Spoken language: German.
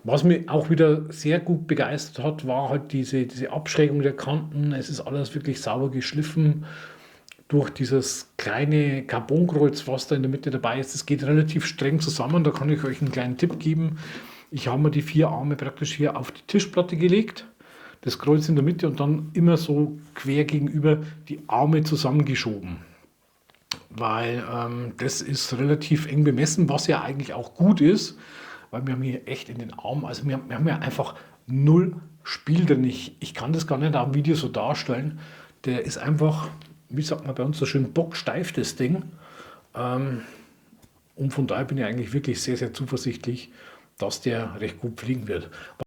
Was mich auch wieder sehr gut begeistert hat, war halt diese Abschrägung der Kanten. Es ist alles wirklich sauber geschliffen durch dieses kleine Carbonkreuz, was da in der Mitte dabei ist. Es geht relativ streng zusammen. Da kann ich euch einen kleinen Tipp geben. Ich habe mir die 4 Arme praktisch hier auf die Tischplatte gelegt, das Kreuz in der Mitte und dann immer so quer gegenüber die Arme zusammengeschoben. Weil das ist relativ eng bemessen, was ja eigentlich auch gut ist, weil wir haben hier echt in den Armen, also wir haben ja einfach null Spiel drin. Ich kann das gar nicht am Video so darstellen. Der ist einfach, wie sagt man bei uns so schön, bocksteif, das Ding. Und von daher bin ich eigentlich wirklich sehr, sehr zuversichtlich, dass der recht gut fliegen wird.